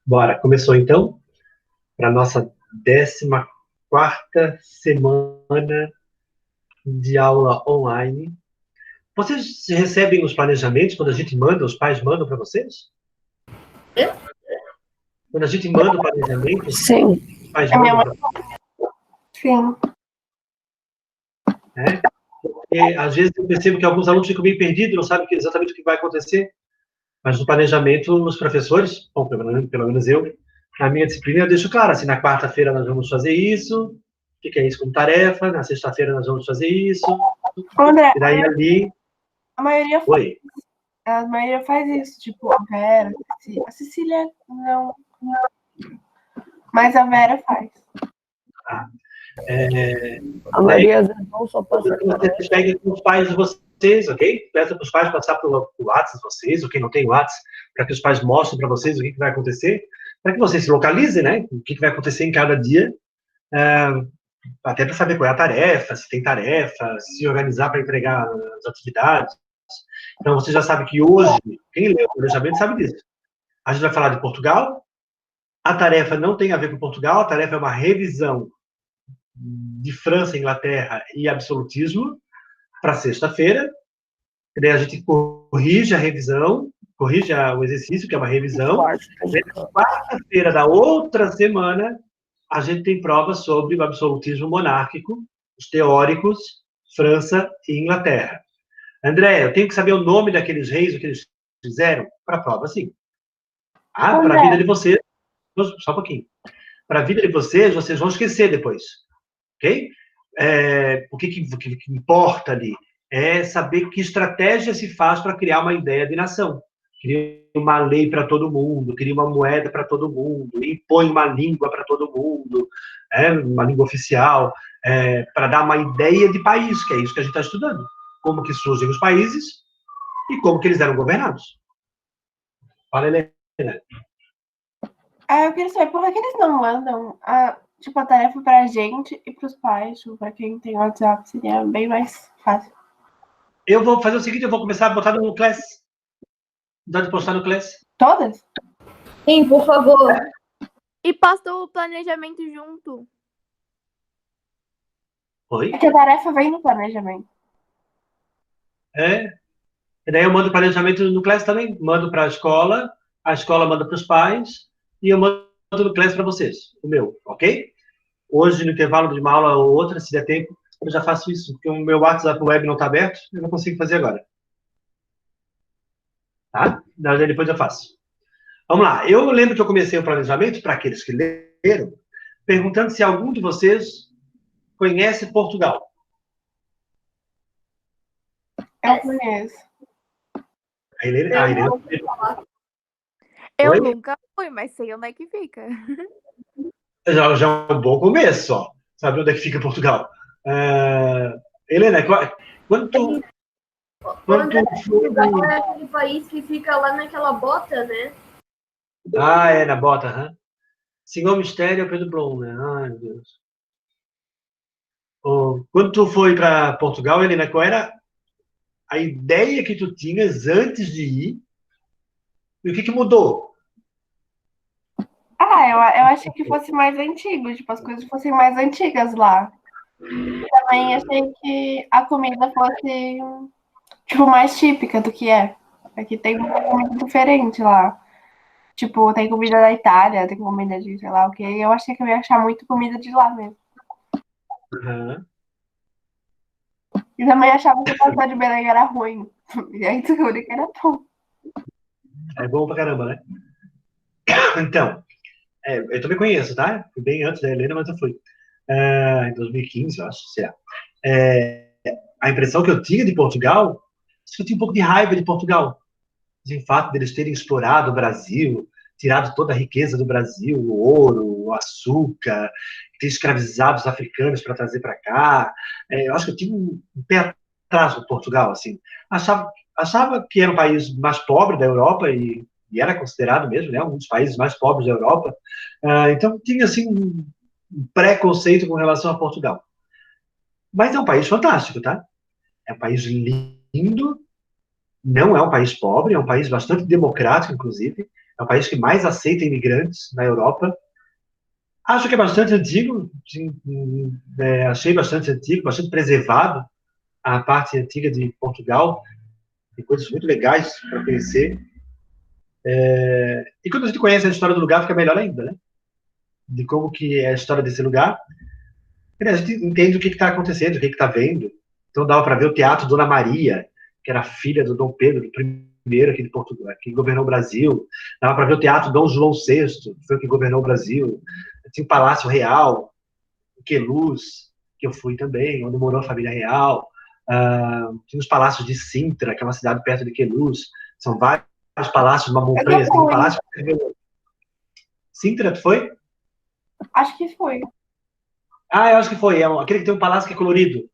Bora, começou então para a nossa 14ª semana de aula online. Vocês recebem os planejamentos quando a gente manda, os pais mandam para vocês? Quando a gente manda o planejamento, os Sim. pais A minha mandam mãe. para Sim. né? Porque às vezes eu percebo que alguns alunos ficam meio perdidos, não sabem exatamente o que vai acontecer. Mas no planejamento, os professores, bom, pelo menos eu, na minha disciplina, eu deixo claro, assim, na quarta-feira nós vamos fazer isso, o que é isso como tarefa, na sexta-feira nós vamos fazer isso, André, e daí ali... a maioria faz, Oi. a maioria faz isso, tipo, a Vera, a Cecília não, mas a Vera faz. A maioria às vezes não só passa vocês peguem com os pais de vocês, ok? Peça para os pais passar pelo WhatsApp de vocês, ou quem não tem WhatsApp, para que os pais mostrem para vocês o que vai acontecer, para que vocês se localizem, né? O que vai acontecer em cada dia, até para saber qual é a tarefa, se tem tarefa, se organizar para entregar as atividades. Então, você já sabe que hoje, quem lê o planejamento sabe disso. A gente vai falar de Portugal. A tarefa não tem a ver com Portugal, a tarefa é uma revisão de França, Inglaterra e absolutismo para sexta-feira. Daí a gente corrige a revisão, corrige o exercício, que é uma revisão. Na quarta-feira da outra semana, a gente tem provas sobre o absolutismo monárquico, os teóricos, França e Inglaterra. André, eu tenho que saber o nome daqueles reis, o que eles fizeram? Para a prova, sim. Para a vida de vocês, só um pouquinho. Para a vida de vocês vão esquecer depois, ok? O que importa ali é saber que estratégia se faz para criar uma ideia de nação. Cria uma lei para todo mundo, cria uma moeda para todo mundo, impõe uma língua para todo mundo, uma língua oficial, para dar uma ideia de país, que é isso que a gente está estudando. Como que surgem os países e como que eles eram governados. Fala, Helena. Eu queria saber por que eles não mandam a tarefa pra gente e pros pais, tipo, pra quem tem WhatsApp, seria bem mais fácil. Eu vou fazer o seguinte, eu vou começar a botar no Class. Dá de postar no Class? Todas? Sim, por favor. E posta o planejamento junto. Oi? É que a tarefa vem no planejamento. E daí eu mando o planejamento no Class também, mando para a escola manda para os pais, e eu mando no Class para vocês, o meu, ok? Hoje, no intervalo de uma aula ou outra, se der tempo, eu já faço isso, porque o meu WhatsApp web não está aberto, eu não consigo fazer agora. Tá? Daí depois eu faço. Vamos lá, eu lembro que eu comecei o planejamento, para aqueles que leram, perguntando se algum de vocês conhece Portugal. Eu conheço. A Helena... Eu nunca fui, mas sei onde é que fica. Já é um bom começo, ó. Sabe onde é que fica Portugal? Helena, quanto Portugal é aquele país que fica lá naquela bota, né? é na bota, hã? Senhor Mistério é Pedro Blum, né? Ai, meu Deus. Quando tu foi para Portugal, Helena, qual era a ideia que tu tinhas antes de ir? E o que mudou? Eu achei que fosse mais antigo, tipo, as coisas fossem mais antigas lá. E também achei que a comida fosse, tipo, mais típica do que é. Aqui tem comida diferente lá. Tipo, tem comida da Itália, tem comida de sei lá o quê. Eu achei que eu ia achar muito comida de lá mesmo. Uhum. E também achava que o pastel de Belém era ruim. E aí descobri que era bom. É bom pra caramba, né? Então, eu também conheço, tá? Fui bem antes da Helena, mas eu fui. Em 2015, eu acho, sei lá. A impressão que eu tinha de Portugal, é que eu tinha um pouco de raiva de Portugal. O fato deles terem explorado o Brasil, tirado toda a riqueza do Brasil, o ouro, o açúcar, ter escravizado os africanos para trazer para cá. Eu acho que eu tinha um pé atrás com Portugal, assim. Achava que era um país mais pobre da Europa e era considerado mesmo, né, um dos países mais pobres da Europa. Então tinha assim um preconceito com relação a Portugal. Mas é um país fantástico, tá? É um país lindo. Não é um país pobre, é um país bastante democrático, inclusive. É o país que mais aceita imigrantes na Europa. Acho que é bastante antigo, achei bastante antigo, bastante preservado a parte antiga de Portugal. Tem coisas muito legais para conhecer. E quando a gente conhece a história do lugar, fica melhor ainda, né? De como que é a história desse lugar. E a gente entende o que está acontecendo, o que está vendo. Então dava para ver o Teatro Dona Maria, que era filha do Dom Pedro I aqui de Portugal, que governou o Brasil. Dava para ver o Teatro Dom João VI, que foi o que governou o Brasil. Tinha o Palácio Real, em Queluz, que eu fui também, onde morou a família real. Tinha os palácios de Sintra, que é uma cidade perto de Queluz. São vários palácios, uma montanha. Tem um palácio... Sintra, tu foi? Acho que foi. Eu acho que foi. É aquele que tem um palácio que é colorido.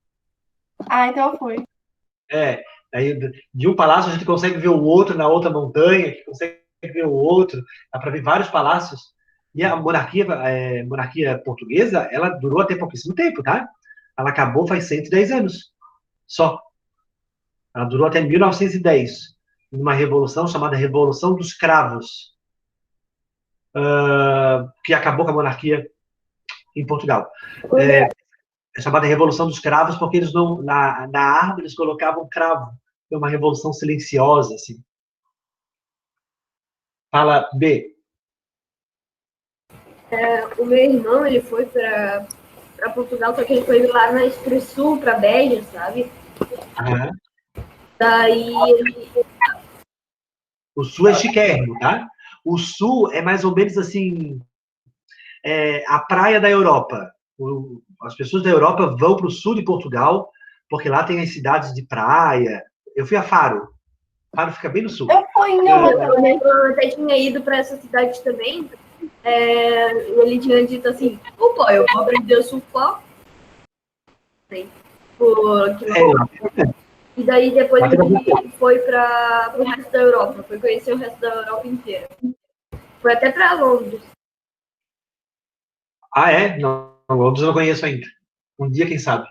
Então foi. Aí de um palácio a gente consegue ver o outro na outra montanha, que consegue ver o outro. Dá para ver vários palácios. E a monarquia portuguesa, ela durou até pouquíssimo tempo, tá? Ela acabou faz 110 anos. Só. Ela durou até 1910, numa revolução chamada Revolução dos Cravos, que acabou com a monarquia em Portugal. É chamada Revolução dos Cravos porque eles não, na árvore eles colocavam cravo. Foi uma revolução silenciosa, assim. Fala, B. O meu irmão, ele foi para Portugal, só que ele foi lá mais pro sul, para Beja, sabe? Uhum. Daí O sul é chiquérrimo, tá? O sul é mais ou menos assim, a praia da Europa. As pessoas da Europa vão para o sul de Portugal, porque lá tem as cidades de praia. Eu fui a Faro. Faro fica bem no sul. Eu fui em uma também. Eu até tinha ido para essa cidade também. Ele tinha dito assim: opa, eu vou aprender a surfar. E daí depois ele foi para o resto da Europa, foi conhecer o resto da Europa inteira. Foi até para Londres. Não, Londres eu não conheço ainda. Um dia, quem sabe.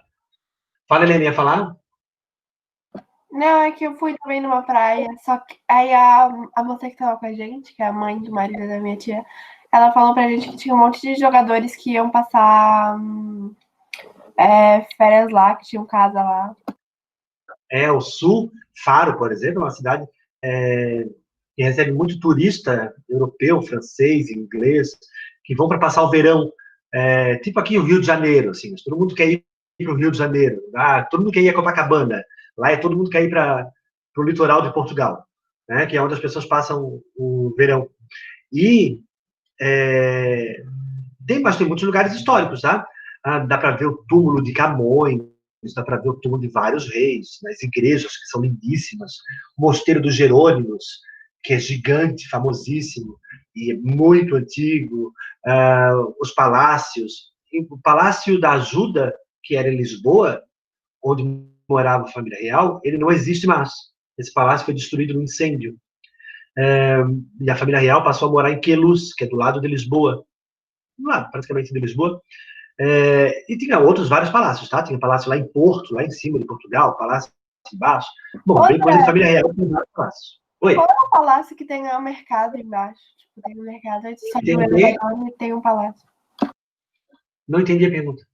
Fala, Helena, ia falar? Não, é que eu fui também numa praia, só que aí a moça que tava com a gente, que é a mãe do marido da minha tia, ela falou pra gente que tinha um monte de jogadores que iam passar férias lá, que tinham casa lá. O sul, Faro, por exemplo, é uma cidade que recebe muito turista europeu, francês, inglês, que vão para passar o verão. Tipo aqui o Rio de Janeiro, assim, todo mundo quer ir para o Rio de Janeiro. Todo mundo quer ir a Copacabana. Lá todo mundo quer ir para o litoral de Portugal, né, que é onde as pessoas passam o verão. E tem muitos lugares históricos, tá? Dá para ver o túmulo de Camões, dá para ver o túmulo de vários reis, nas igrejas que são lindíssimas, o Mosteiro dos Jerônimos, que é gigante, famosíssimo e muito antigo, os palácios, o Palácio da Ajuda, que era em Lisboa, onde morava a família real, ele não existe mais. Esse palácio foi destruído num incêndio. E a família real passou a morar em Queluz, que é do lado de Lisboa, lá, praticamente de Lisboa. E tinha vários palácios, tá? Tinha um palácio lá em Porto, lá em cima de Portugal, palácio embaixo. Bom, bem coisa de família real, tem vários palácios. Oi? Qual é o palácio que tem o mercado embaixo? Tipo, tem um mercado, aí tu sobe o elevador e tem um palácio. Não entendi a pergunta.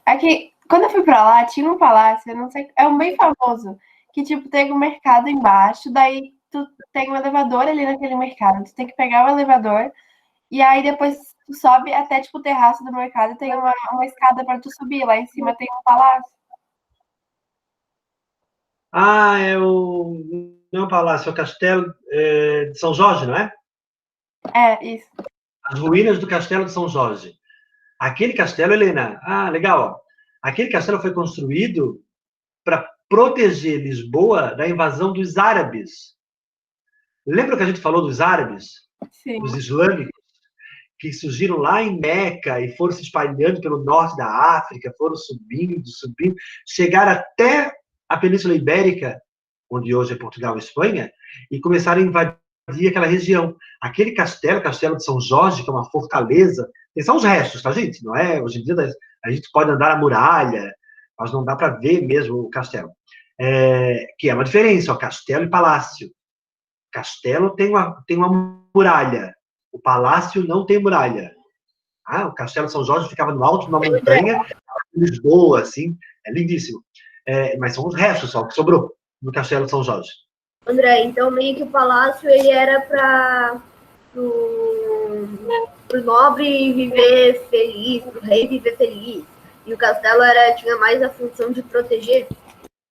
É que, quando eu fui pra lá, tinha um palácio, eu não sei, é um bem famoso, que, tipo, tem um mercado embaixo, daí tu tem um elevador ali naquele mercado, tu tem que pegar o elevador, e aí depois tu sobe até, tipo, o terraço do mercado e tem uma escada pra tu subir, lá em cima tem um palácio. Não é o palácio, é o castelo de São Jorge, não é? Isso. As ruínas do castelo de São Jorge. Aquele castelo, Helena, legal, ó. Aquele castelo foi construído para proteger Lisboa da invasão dos árabes. Lembra que a gente falou dos árabes? Sim. Os islâmicos, que surgiram lá em Meca e foram se espalhando pelo norte da África, foram subindo, chegaram até a Península Ibérica, onde hoje é Portugal e Espanha, e começaram a invadir aquela região. Aquele castelo, Castelo de São Jorge, que é uma fortaleza, são os restos, tá, gente? Não é? Hoje em dia a gente pode andar na muralha, mas não dá para ver mesmo o castelo. Que é uma diferença, ó, castelo e palácio. castelo tem uma muralha. O palácio não tem muralha. O Castelo São Jorge ficava no alto de uma montanha, em Lisboa, assim. É lindíssimo. Mas são os restos só, que sobrou no Castelo São Jorge. André, então meio que o palácio ele era para o nobre viver feliz, o rei viver feliz. E o castelo tinha mais a função de proteger.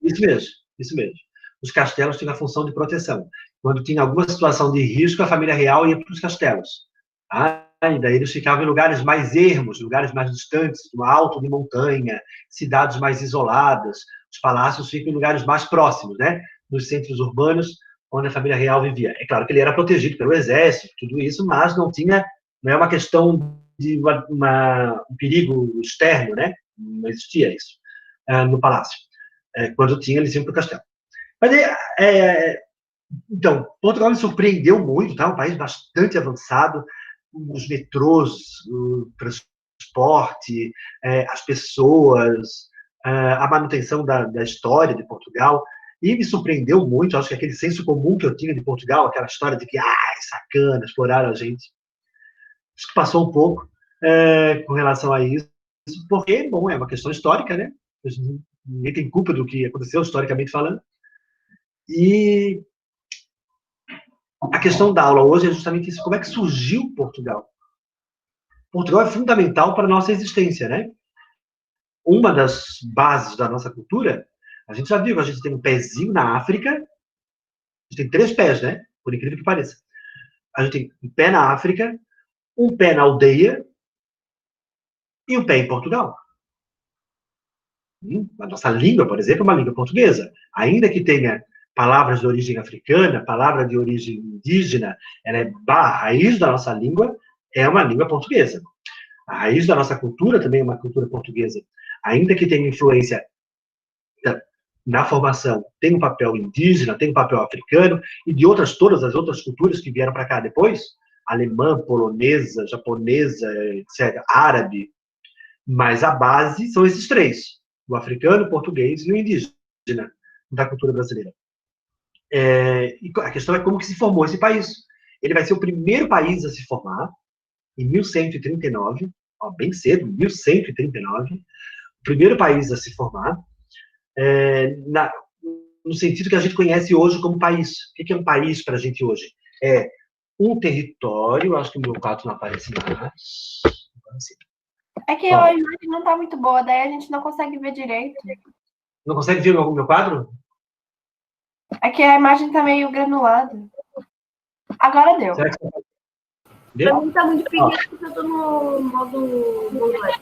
Isso mesmo, isso mesmo. Os castelos tinham a função de proteção. Quando tinha alguma situação de risco, a família real ia para os castelos. E daí eles ficavam em lugares mais ermos, lugares mais distantes, no alto de montanha, cidades mais isoladas. Os palácios ficam em lugares mais próximos, né? Nos centros urbanos, onde a família real vivia. É claro que ele era protegido pelo exército, tudo isso, mas não é uma questão de um perigo externo, né? Não existia isso no palácio. Quando tinha, eles iam para o castelo. Mas, então, Portugal me surpreendeu muito, tá? Um país bastante avançado, os metrôs, o transporte, as pessoas, a manutenção da história de Portugal, e me surpreendeu muito, acho que aquele senso comum que eu tinha de Portugal, aquela história de que, sacana, exploraram a gente. Acho que passou um pouco com relação a isso, porque, bom, é uma questão histórica, né? Ninguém tem culpa do que aconteceu, historicamente falando. E a questão da aula hoje é justamente isso. Como é que surgiu Portugal? Portugal é fundamental para a nossa existência, né? Uma das bases da nossa cultura, a gente já viu, a gente tem um pezinho na África, a gente tem 3 pés, né? Por incrível que pareça. A gente tem um pé na África, um pé na aldeia e um pé em Portugal. A nossa língua, por exemplo, é uma língua portuguesa. Ainda que tenha palavras de origem africana, palavra de origem indígena, a raiz da nossa língua é uma língua portuguesa. A raiz da nossa cultura também é uma cultura portuguesa. Ainda que tenha influência na formação, tem um papel indígena, tem um papel africano e de todas as outras culturas que vieram para cá depois, alemã, polonesa, japonesa, etc., árabe, mas a base são esses 3, o africano, o português e o indígena da cultura brasileira. E a questão é como que se formou esse país. Ele vai ser o primeiro país a se formar em 1139, bem cedo, 1139, o primeiro país a se formar, no sentido que a gente conhece hoje como país. O que é um país para a gente hoje? É um território, acho que o meu quadro não aparece mais. É que a imagem não está muito boa, daí a gente não consegue ver direito. Não consegue ver o meu quadro? É que a imagem está meio granulada. Agora deu. Será que deu? Pra mim tá muito pequeno porque eu tô no modo mobile.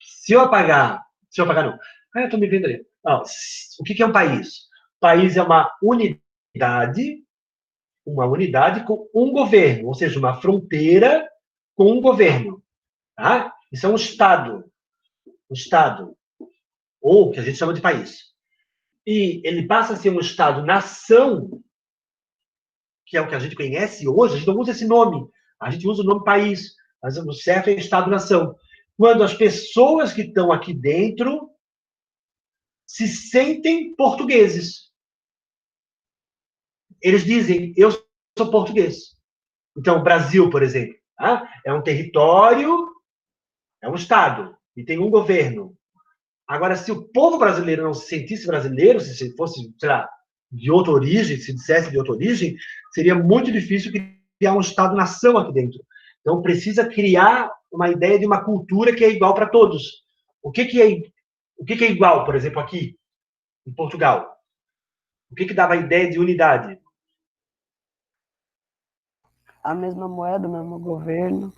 Se eu apagar não. Eu tô me vendo ali. O que é um país? País é uma unidade com um governo, ou seja, uma fronteira com um governo. Tá? Isso é um Estado. Um Estado. Ou que a gente chama de país. E ele passa a ser um Estado-nação, que é o que a gente conhece hoje. A gente não usa esse nome. A gente usa o nome país. Mas o certo é Estado-nação. Quando as pessoas que estão aqui dentro se sentem portugueses. Eles dizem, eu sou português. Então, o Brasil, por exemplo, é um território, é um Estado, e tem um governo. Agora, se o povo brasileiro não se sentisse brasileiro, se fosse, sei lá, de outra origem, se dissesse de outra origem, seria muito difícil criar um Estado-nação aqui dentro. Então, precisa criar uma ideia de uma cultura que é igual para todos. O que é igual, por exemplo, aqui, em Portugal? O que dava a ideia de unidade? A mesma moeda, o mesmo governo.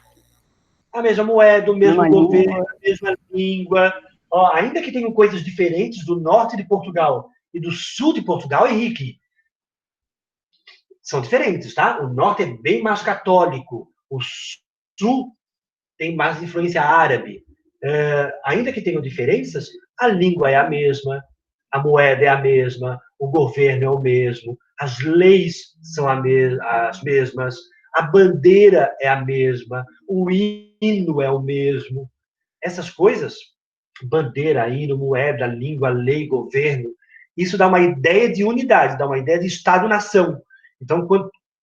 A mesma moeda, o mesmo governo, a mesma língua. Ainda que tenham coisas diferentes do norte de Portugal e do sul de Portugal, Henrique, são diferentes, tá? O norte é bem mais católico, o sul tem mais influência árabe. Ainda que tenham diferenças, a língua é a mesma, a moeda é a mesma, o governo é o mesmo, as leis são as mesmas, a bandeira é a mesma, o hino é o mesmo. Essas coisas, bandeira, hino, moeda, língua, lei, governo, isso dá uma ideia de unidade, dá uma ideia de Estado-nação. Então,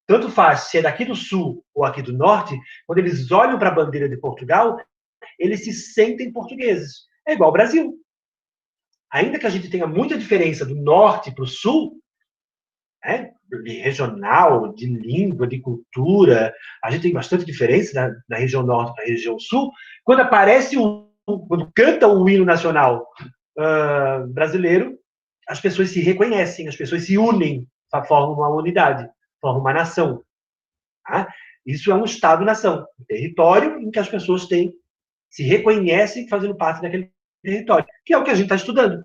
tanto faz se é daqui do sul ou aqui do norte, quando eles olham para a bandeira de Portugal, eles se sentem portugueses. É igual ao Brasil. Ainda que a gente tenha muita diferença do norte para o sul, né, de regional, de língua, de cultura, a gente tem bastante diferença da região norte para a região sul. Quando aparece quando canta o hino nacional brasileiro, as pessoas se reconhecem, as pessoas se unem, formam uma unidade, formam uma nação. Tá? Isso é um Estado-nação, um território em que as pessoas se reconhecem fazendo parte daquele território, que é o que a gente está estudando.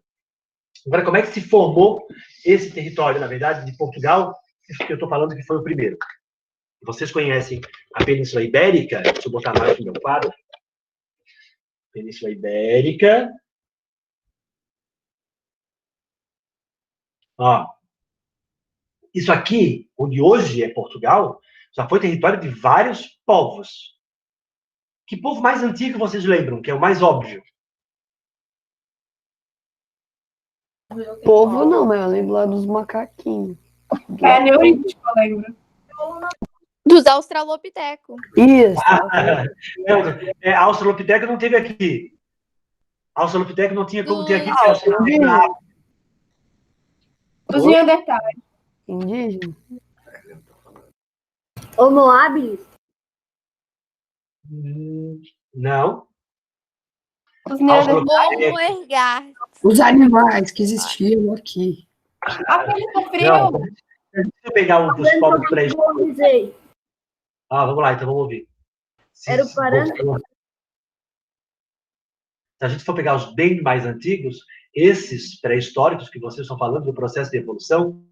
Agora, como é que se formou esse território, na verdade, de Portugal, que eu estou falando que foi o primeiro? Vocês conhecem a Península Ibérica? Deixa eu botar mais no meu quadro. Península Ibérica. Ó, isso aqui, onde hoje é Portugal, já foi território de vários povos. Que povo mais antigo vocês lembram, que é o mais óbvio? Povo não, mas eu lembro lá dos macaquinhos. É neolítico, eu lembro. Dos australopitecos. Isso. Australopiteco não teve aqui. Australopiteco não tinha como ter aqui. Os neandertais. Indígena? Homo habilis? Não. Os neandertais. Homo ergar. Os animais que existiam aqui. Aquele do frio. Não. Deixa eu pegar um dos povos pré-históricos. Vamos lá, então vamos ouvir. Era o parâmetro. Se a gente for pegar os bem mais antigos, esses pré-históricos que vocês estão falando do processo de evolução,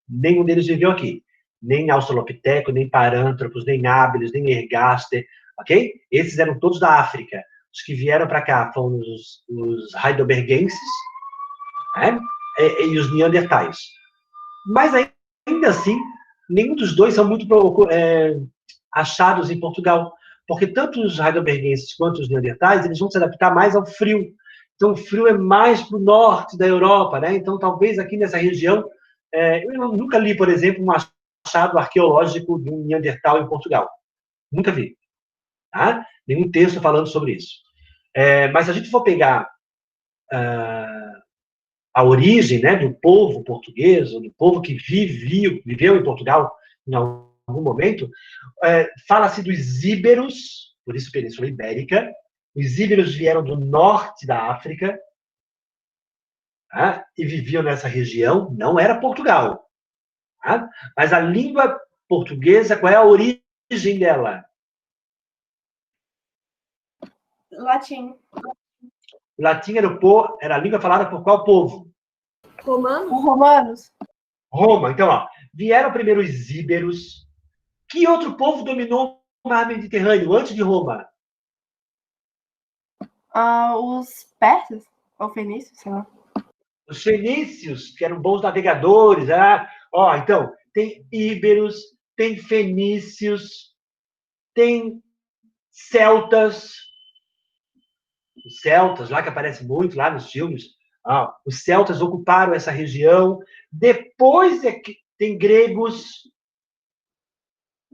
nenhum deles viveu aqui. Nem Australopiteco, nem Parântropos, nem Habilis, nem Ergaster, ok? Esses eram todos da África. Os que vieram para cá foram os heidelbergenses, né? E os neandertais. Mas ainda assim, nenhum dos dois são muito achados em Portugal, porque tanto os heidelbergenses quanto os neandertais, eles vão se adaptar mais ao frio. Então, o frio é mais para o norte da Europa, né? Então, talvez aqui nessa região, eu nunca li, por exemplo, um achado arqueológico de um neandertal em Portugal. Nunca vi. Tá? Nenhum texto falando sobre isso. Mas se a gente for pegar a origem, né, do povo português, ou do povo que viveu em Portugal em algum momento, fala-se dos íberos, por isso Península Ibérica. Os íberos vieram do norte da África, tá? E viviam nessa região. Não era Portugal. Tá? Mas a língua portuguesa, qual é a origem dela? Latim. O latim era a língua falada por qual povo? Romanos? Os romanos. Roma. Então, ó, vieram primeiro os íberos. Que outro povo dominou o mar Mediterrâneo antes de Roma? Os persas? Ou fenícios, sei lá. Os fenícios, que eram bons navegadores. Então, tem íberos, tem fenícios, tem celtas. Os celtas, lá que aparece muito, lá nos filmes. Os celtas ocuparam essa região. Depois é que tem gregos.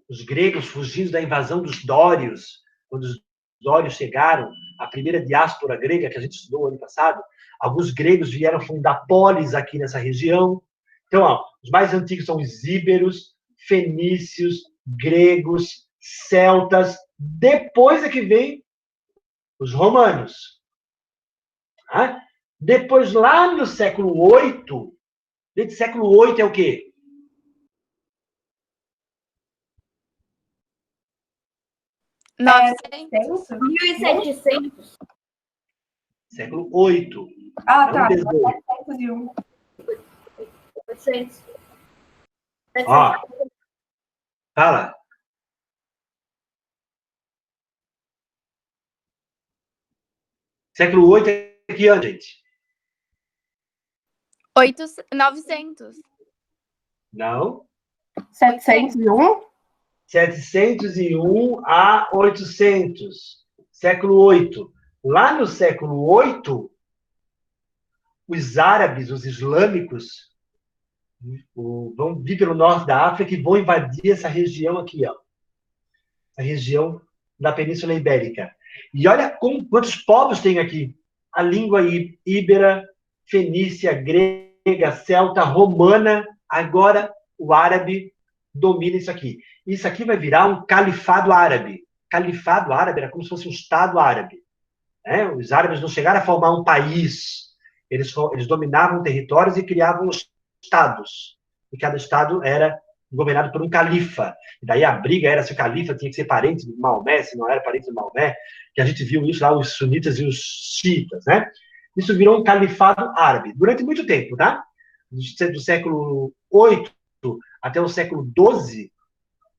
Os gregos fugindo da invasão dos dórios. Quando os dórios chegaram, a primeira diáspora grega que a gente estudou ano passado, alguns gregos vieram fundar polis aqui nessa região. Então, os mais antigos são os íberos, fenícios, gregos, celtas. Depois é que vem os romanos. Depois, lá no século VIII, desde o século VIII é o quê? 900. 1700? Século VIII. Tá. Não 18. 701. 800. Fala. Século VIII é que ano, gente? 900. Não. 701? 701 a 800. Século VIII. Lá no século VIII, os árabes, os islâmicos, Vão vir pelo norte da África e vão invadir essa região aqui, ó. A região da Península Ibérica. E olha quantos povos tem aqui. A língua íbera, fenícia, grega, celta, romana. Agora o árabe domina isso aqui. Isso aqui vai virar um califado árabe. Califado árabe era como se fosse um Estado árabe. Né? Os árabes não chegaram a formar um país. Eles dominavam territórios e criavam estados. E cada estado era governado por um califa. E daí a briga era se o califa tinha que ser parente de Maomé, se não era parente de Maomé, que a gente viu isso lá, os sunitas e os xiitas, né? Isso virou um califado árabe. Durante muito tempo, tá? Do século VIII até o século XII,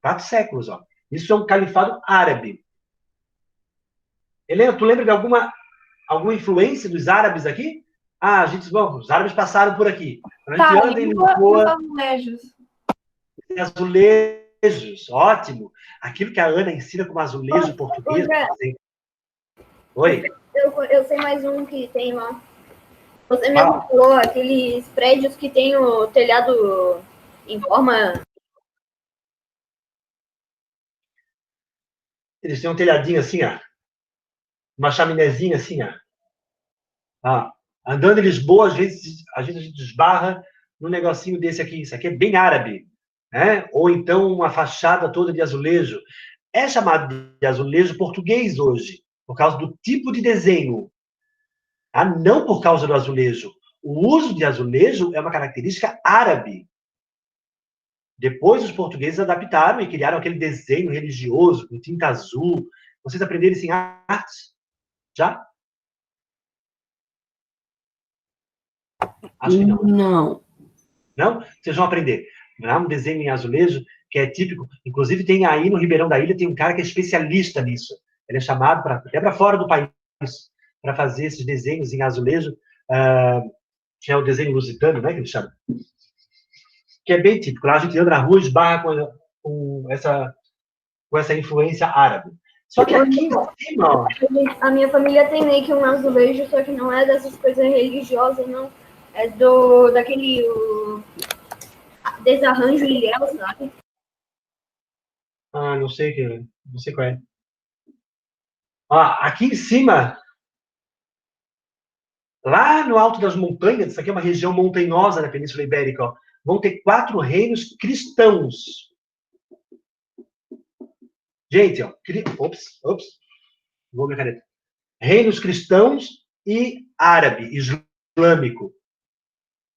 4 séculos, ó. Isso é um califado árabe. Helena, tu lembra de alguma influência dos árabes aqui? Ah, os árabes passaram por aqui. A gente anda em Lisboa. Azulejos, ótimo. Aquilo que a Ana ensina como azulejo português. Oi? Eu sei mais um que tem lá. Você mesmo falou, aqueles prédios que tem o telhado em forma... Eles têm um telhadinho assim, ó. Uma chaminézinha assim, ó. Andando em Lisboa, às vezes a gente esbarra num negocinho desse aqui. Isso aqui é bem árabe. Né? Ou então uma fachada toda de azulejo. É chamado de azulejo português hoje, por causa do tipo de desenho. Não por causa do azulejo. O uso de azulejo é uma característica árabe. Depois os portugueses adaptaram e criaram aquele desenho religioso com tinta azul. Vocês aprenderam isso em artes? Já? Acho que não. Não. Não? Vocês vão aprender. Há um desenho em azulejo que é típico. Inclusive, tem aí no Ribeirão da Ilha, tem um cara que é especialista nisso. Ele é chamado até para fora do país para fazer esses desenhos em azulejo, que é o desenho lusitano, né, que ele chama. Que é bem típico. Lá a gente anda na rua e esbarra com essa influência árabe. Só que aqui em cima, ó, A minha família tem meio que um azulejo, só que não é dessas coisas religiosas, não. É daquele desarranjo ilhéu, sabe? não sei qual é. Aqui em cima, lá no alto das montanhas, isso aqui é uma região montanhosa da Península Ibérica, ó, vão ter 4 reinos cristãos. Gente, ó, vou minha caneta. Reinos cristãos e árabe, islâmico.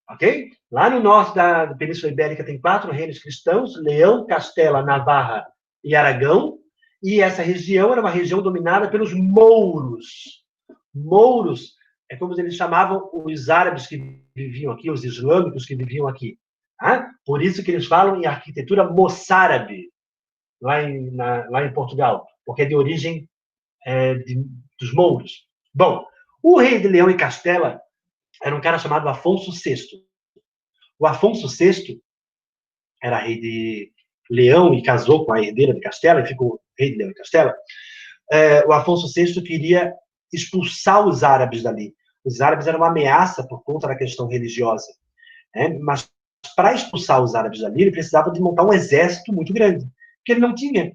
Ok? Lá no norte da Península Ibérica tem 4 reinos cristãos: Leão, Castela, Navarra e Aragão. E essa região era uma região dominada pelos mouros. Mouros é como eles chamavam os árabes que viviam aqui, os islâmicos que viviam aqui. Tá? Por isso que eles falam em arquitetura moçárabe, lá em Portugal, porque é de origem dos mouros. Bom, o rei de Leão e Castela era um cara chamado Afonso VI. O Afonso VI era rei de Leão e casou com a herdeira de Castela e ficou rei de Leão e Castela. O Afonso VI queria expulsar os árabes dali. Os árabes eram uma ameaça por conta da questão religiosa. Mas para expulsar os árabes dali, ele precisava de montar um exército muito grande, que ele não tinha.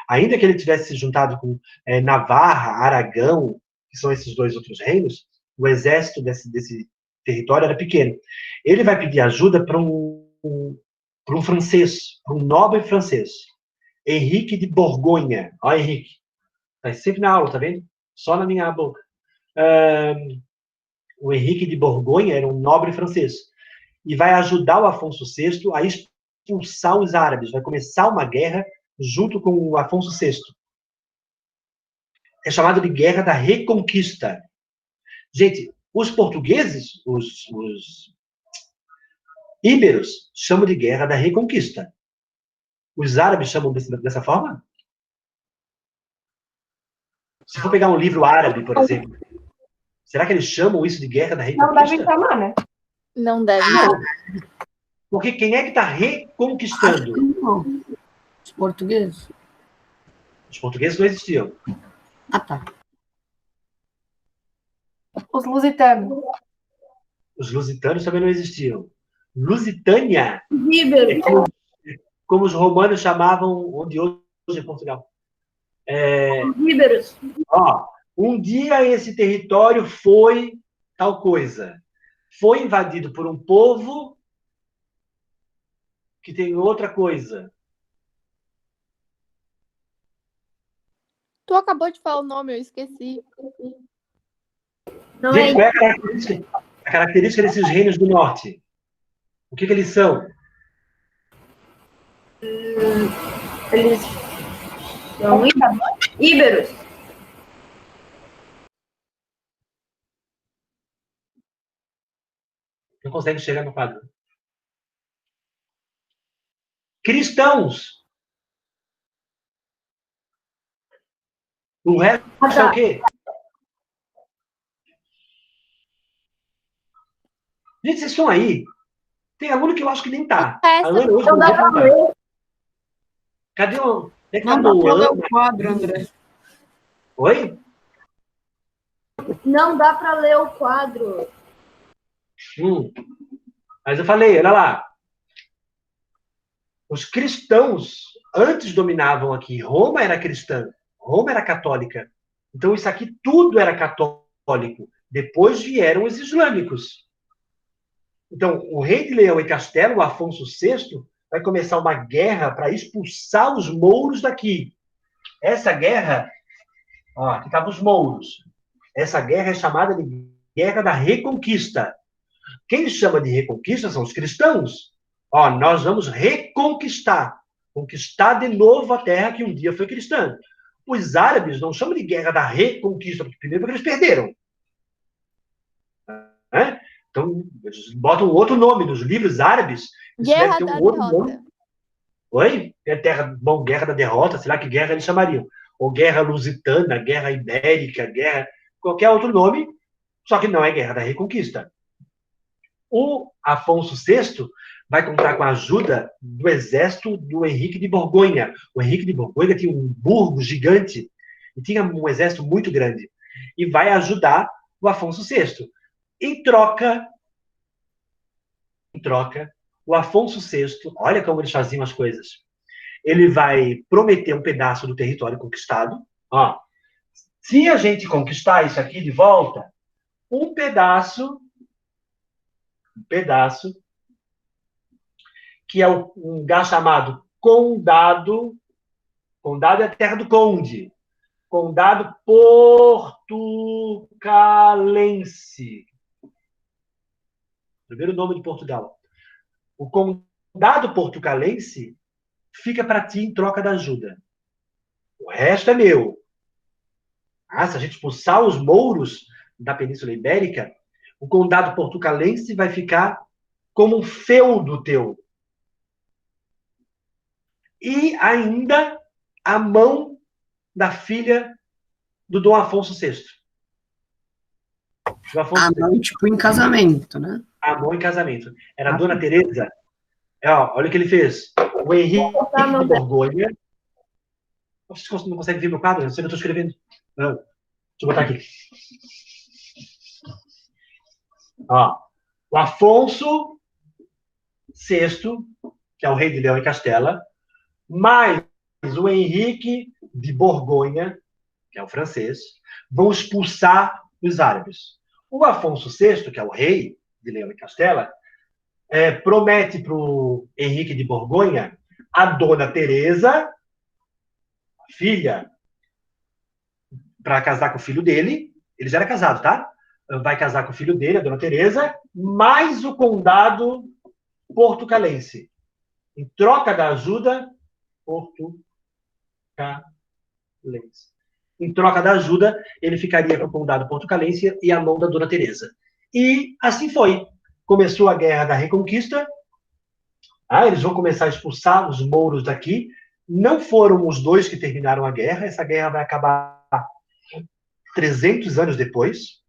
Ainda que ele tivesse se juntado com Navarra, Aragão, que são esses 2 outros reinos, o exército desse território era pequeno. Ele vai pedir ajuda para um francês, um nobre francês, Henrique de Borgonha. Ó, Henrique. Está sempre na aula, tá vendo? Só na minha boca. O Henrique de Borgonha era um nobre francês. E vai ajudar o Afonso VI a expulsar os árabes. Vai começar uma guerra junto com o Afonso VI. É chamado de Guerra da Reconquista. Gente, os portugueses, os íberos, chamam de Guerra da Reconquista. Os árabes chamam dessa forma? Se for pegar um livro árabe, por exemplo, será que eles chamam isso de Guerra da Reconquista? Não deve chamar, né? Não deve, não. Porque quem é que está reconquistando? Não. Os portugueses? Os portugueses não existiam. Ah, tá. Os lusitanos. Os lusitanos também não existiam. Lusitânia é Íberos. como os romanos chamavam onde hoje é Portugal. Íberos. Ó, um dia esse território foi tal coisa. Foi invadido por um povo que tem outra coisa. Tu acabou de falar o nome, eu esqueci. Não Gente, é qual é a característica desses reinos do norte? O que eles são? eles são íberos. Não consegue chegar no quadro. Cristãos. O resto é o quê? Gente, vocês estão aí? Tem aluno que eu acho que nem tá. A Ana hoje Não dá pra não tá. ler. Cadê o... É que Não tá dá pra ler Moana? o quadro, André. Oi? Não dá pra ler o quadro. Mas eu falei, olha lá. Os cristãos antes dominavam aqui. Roma era cristã. Roma era católica. Então isso aqui tudo era católico. Depois vieram os islâmicos. Então, o rei de Leão e Castelo, o Afonso VI, vai começar uma guerra para expulsar os mouros daqui. Essa guerra, ó, aqui estavam os mouros. Essa guerra é chamada de Guerra da Reconquista. Quem chama de Reconquista são os cristãos. Ó, nós vamos reconquistar. Conquistar de novo a terra que um dia foi cristã. Os árabes não chamam de Guerra da Reconquista, porque primeiro porque eles perderam. Né? Então, eles botam outro nome nos livros árabes. Guerra da Derrota. Oi? Bom, Guerra da Derrota, sei lá que guerra eles chamariam. Ou Guerra Lusitana, Guerra Ibérica, Guerra... Qualquer outro nome, só que não é Guerra da Reconquista. O Afonso VI vai contar com a ajuda do exército do Henrique de Borgonha. O Henrique de Borgonha tinha um burgo gigante e tinha um exército muito grande. E vai ajudar o Afonso VI. Em troca, o Afonso VI, olha como eles faziam as coisas. Ele vai prometer um pedaço do território conquistado. Ó, se a gente conquistar isso aqui de volta, um pedaço, que é um lugar chamado Condado. Condado é a terra do conde. Condado Portucalense. Primeiro nome de Portugal. O Condado Portucalense fica para ti em troca da ajuda. O resto é meu. Se a gente expulsar os mouros da Península Ibérica, o Condado Portucalense vai ficar como um feudo teu. E ainda a mão da filha do Dom Afonso VI. A mão, tipo, em casamento, né? A mão em casamento. Era a Dona Teresa. Olha o que ele fez. O Henrique de Borgonha. Vocês não conseguem ver meu quadro? Eu sei que eu estou escrevendo. Não. Deixa eu botar aqui. O Afonso VI, que é o rei de Leão e Castela, mais o Henrique de Borgonha, que é o francês, vão expulsar os árabes. O Afonso VI, que é o rei de Leão e Castela, promete para o Henrique de Borgonha a Dona Teresa, filha, para casar com o filho dele. Ele já era casado, tá? Vai casar com o filho dele, a Dona Teresa, mais o condado portucalense. Em troca da ajuda portucalense. Em troca da ajuda, ele ficaria com o condado portucalense e a mão da Dona Teresa. E assim foi. Começou a Guerra da Reconquista. Eles vão começar a expulsar os mouros daqui. Não foram os dois que terminaram a guerra. Essa guerra vai acabar 300 anos depois.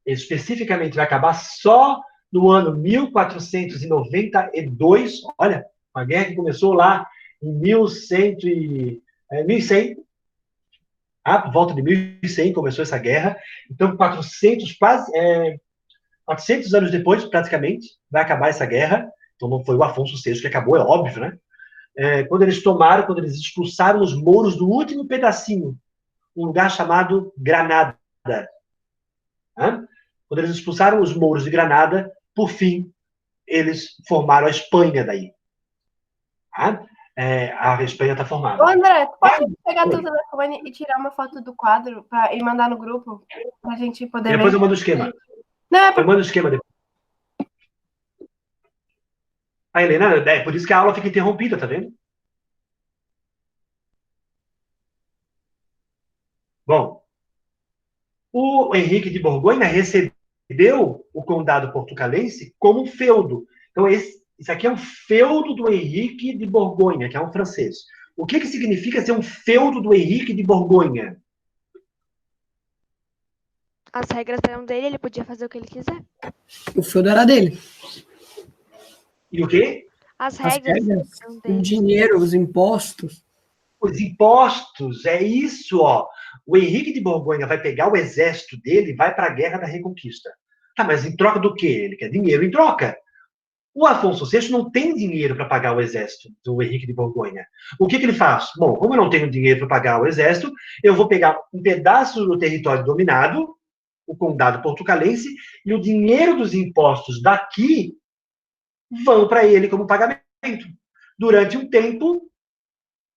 Especificamente, vai acabar só no ano 1492. Olha, uma guerra que começou lá em 1100. Por volta de 1100 começou essa guerra. Então, 400, quase 400 anos depois, praticamente, vai acabar essa guerra. Então não foi o Afonso VI que acabou, é óbvio, né? Quando eles expulsaram os mouros do último pedacinho, um lugar chamado Granada. Né? Quando eles expulsaram os mouros de Granada, por fim, eles formaram a Espanha daí. Tá? A Espanha está formada. Ô, André, tu pode pegar teu telefone e tirar uma foto do quadro e mandar no grupo pra gente poder Depois ver? eu mando o esquema. Não, é Eu mando o esquema depois. A Helena, é por isso que a aula fica interrompida, tá vendo? Bom, o Henrique de Borgonha recebeu o condado portucalense como um feudo. Então, isso aqui é um feudo do Henrique de Borgonha, que é um francês. O que significa ser um feudo do Henrique de Borgonha? As regras eram dele, ele podia fazer o que ele quiser. O feudo era dele. E o quê? As As regras regras, eram o dele. dinheiro, os impostos. Os impostos, é isso, ó. O Henrique de Borgonha vai pegar o exército dele e vai para a Guerra da Reconquista. Tá, mas em troca do quê? Ele quer dinheiro em troca. O Afonso VI não tem dinheiro para pagar o exército do Henrique de Borgonha. O que ele faz? Bom, como eu não tenho dinheiro para pagar o exército, eu vou pegar um pedaço do território dominado, o condado portucalense, e o dinheiro dos impostos daqui vão para ele como pagamento. Durante um tempo,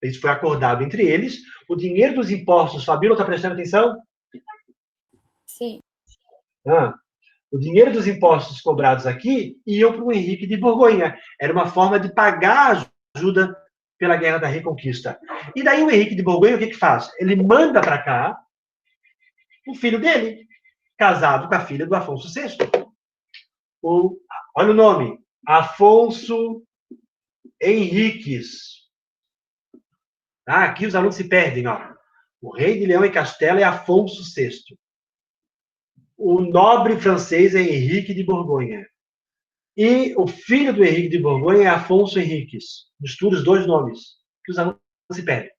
isso foi acordado entre eles, o dinheiro dos impostos, Fabíola, está prestando atenção? Sim. O dinheiro dos impostos cobrados aqui iam para o Henrique de Borgonha. Era uma forma de pagar a ajuda pela Guerra da Reconquista. E daí o Henrique de Borgonha, o que faz? Ele manda para cá o filho dele, casado com a filha do Afonso VI. Olha o nome, Afonso Henriques. Aqui os alunos se perdem, ó. O rei de Leão e Castela é Afonso VI. O nobre francês é Henrique de Borgonha. E o filho do Henrique de Borgonha é Afonso Henriques. Mistura os dois nomes, que os alunos se perdem.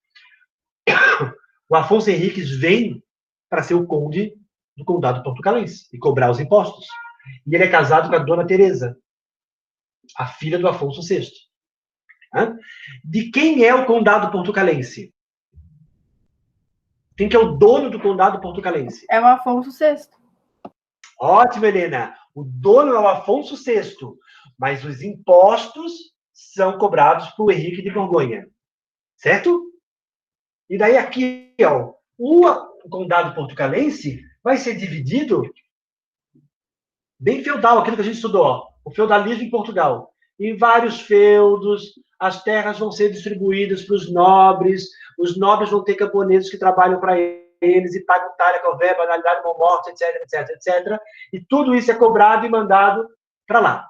O Afonso Henriques vem para ser o conde do condado portucalense e cobrar os impostos. E ele é casado com a dona Teresa, a filha do Afonso VI. De quem é o condado portucalense? Quem que é o dono do condado portucalense? É o Afonso VI. Ótimo, Helena. O dono é o Afonso VI, mas os impostos são cobrados por Henrique de Borgonha. Certo? E daí aqui, ó, o condado portucalense vai ser dividido bem feudal, aquilo que a gente estudou, ó, o feudalismo em Portugal. Em vários feudos, as terras vão ser distribuídas para os nobres vão ter camponeses que trabalham para eles e pagam talha, cové, banalidade, mão morte, etc. E tudo isso é cobrado e mandado para lá.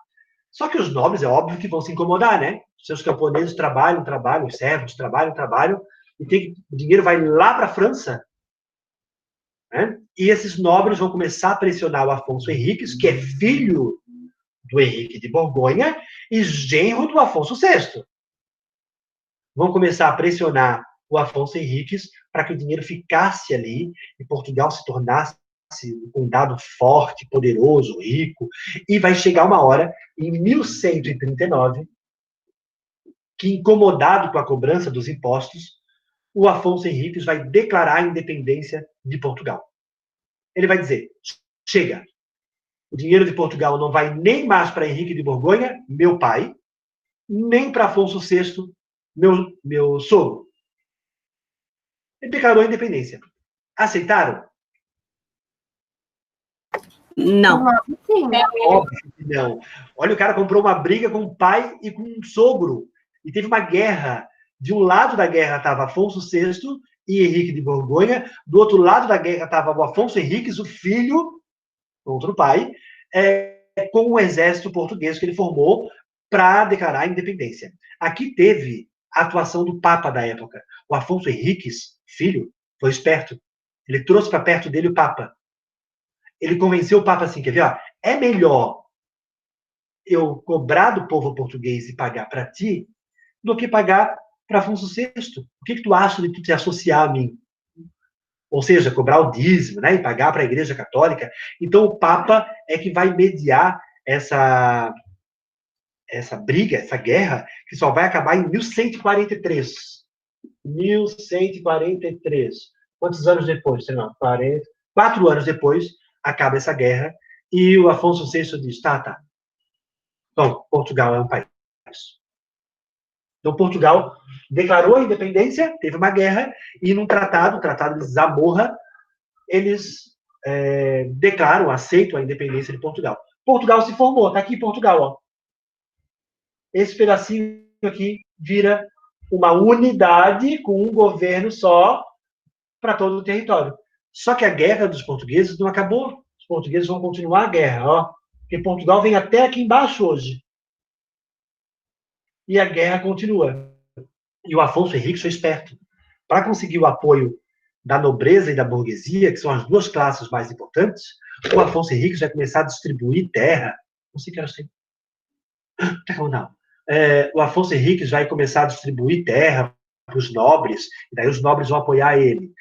Só que os nobres, é óbvio que vão se incomodar, né? Seus camponeses trabalham, os servos trabalham, e o dinheiro vai lá para a França, né? E esses nobres vão começar a pressionar o Afonso Henriques, que é filho do Henrique de Borgonha e genro do Afonso VI. Vão começar a pressionar o Afonso Henriques para que o dinheiro ficasse ali e Portugal se tornasse um condado forte, poderoso, rico. E vai chegar uma hora, em 1139, que, incomodado com a cobrança dos impostos, o Afonso Henriques vai declarar a independência de Portugal. Ele vai dizer, chega, o dinheiro de Portugal não vai nem mais para Henrique de Borgonha, meu pai, nem para Afonso VI, meu sogro. Ele declarou a independência. Aceitaram? Não. Sim. Óbvio que não. Olha, o cara comprou uma briga com o pai e com o sogro. E teve uma guerra. De um lado da guerra estava Afonso VI e Henrique de Borgonha. Do outro lado da guerra estava o Afonso Henriques, o filho, outro pai, com o exército português que ele formou para declarar a independência. Aqui teve a atuação do Papa da época. O Afonso Henriques, filho, foi esperto. Ele trouxe para perto dele o Papa. Ele convenceu o Papa assim, quer ver? Ó, é melhor eu cobrar do povo português e pagar para ti do que pagar para Afonso VI. O que tu acha de tu te associar a mim? ou seja, cobrar o dízimo, né, e pagar para a Igreja Católica. Então, o Papa é que vai mediar essa briga, essa guerra, que só vai acabar em 1143. 1143. Quantos anos depois? Sei lá, 40. 4 anos depois, acaba essa guerra, e o Afonso VI diz, tá. Então, Portugal é um país. Então, Portugal declarou a independência, teve uma guerra, e num tratado, o Tratado de Zamorra, eles declaram, aceitam a independência de Portugal. Portugal se formou, está aqui Portugal, ó. Esse pedacinho aqui vira uma unidade com um governo só para todo o território. Só que a guerra dos portugueses não acabou. Os portugueses vão continuar a guerra, ó. Porque Portugal vem até aqui embaixo hoje. E a guerra continua. E o Afonso Henriques foi esperto. Para conseguir o apoio da nobreza e da burguesia, que são as duas classes mais importantes, o Afonso Henriques vai começar a distribuir terra. Não sei o que era assim. Não. O Afonso Henriques vai começar a distribuir terra para os nobres, e daí os nobres vão apoiar ele.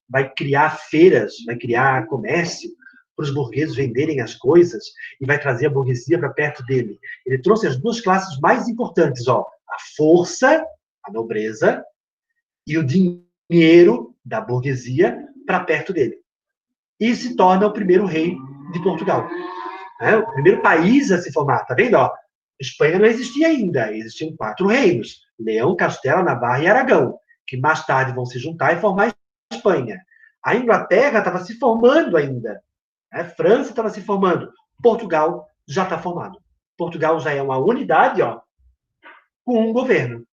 Vai criar feiras, vai criar comércio para os burgueses venderem as coisas, e vai trazer a burguesia para perto dele. Ele trouxe as duas classes mais importantes, ó, a força, a nobreza, e o dinheiro da burguesia para perto dele. E se torna o primeiro rei de Portugal. O primeiro país a se formar, tá vendo? Ó? Espanha não existia ainda, existiam 4 reinos, Leão, Castela, Navarra e Aragão, que mais tarde vão se juntar e formar a Espanha. A Inglaterra estava se formando ainda, a França estava se formando, Portugal já está formado. Portugal já é uma unidade, ó, com um governo,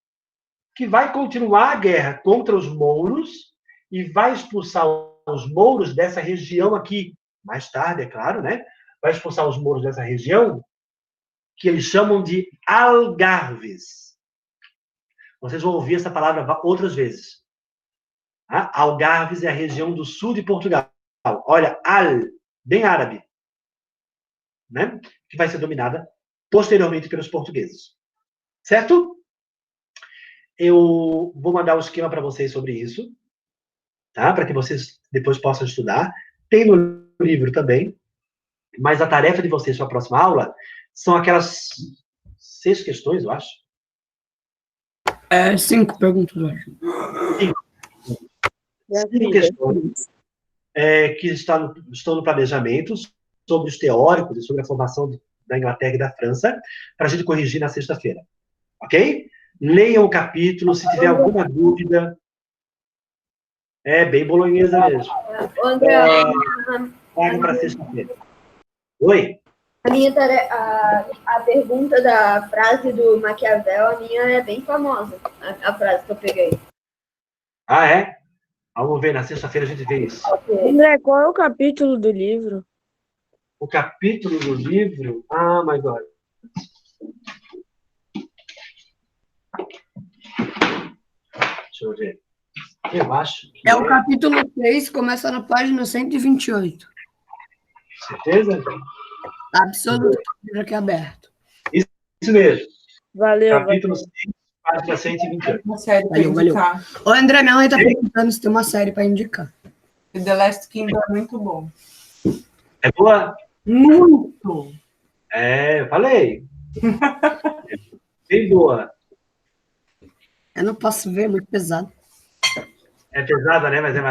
que vai continuar a guerra contra os mouros e vai expulsar os mouros dessa região aqui, mais tarde, é claro, né? Vai expulsar os mouros dessa região, que eles chamam de algarves. Vocês vão ouvir essa palavra outras vezes. Algarves é a região do sul de Portugal. Olha, bem árabe, né? Que vai ser dominada posteriormente pelos portugueses. Certo? Eu vou mandar um esquema para vocês sobre isso, tá? Para que vocês depois possam estudar. Tem no livro também, mas a tarefa de vocês para a próxima aula são aquelas 6 questões, eu acho. 5 perguntas, eu acho. 5 questões que estão no planejamento sobre os teóricos e sobre a formação da Inglaterra e da França, para a gente corrigir na sexta-feira. Ok? Leiam o capítulo, se tiver alguma dúvida. É bem bolonhesa mesmo. André, Traga para sexta-feira. Oi? A pergunta da frase do Maquiavel, a minha é bem famosa, a frase que eu peguei. Ah, é? Vamos ver, na sexta-feira a gente vê isso. André, qual é o capítulo do livro? O capítulo do livro... Ah, my God. Deixa eu ver. Eu acho que... É o capítulo 3, começa na página 128. Certeza? Absolutamente aqui aberto. Isso mesmo. Valeu. Capítulo 6, página 128. Uma série para Valeu. indicar. Ô, André, minha mãe tá perguntando se tem uma série para indicar. The Last Kingdom é muito bom. É boa? Muito! Eu falei. Bem boa. Eu não posso ver, é muito pesado. É pesada, né? Mas é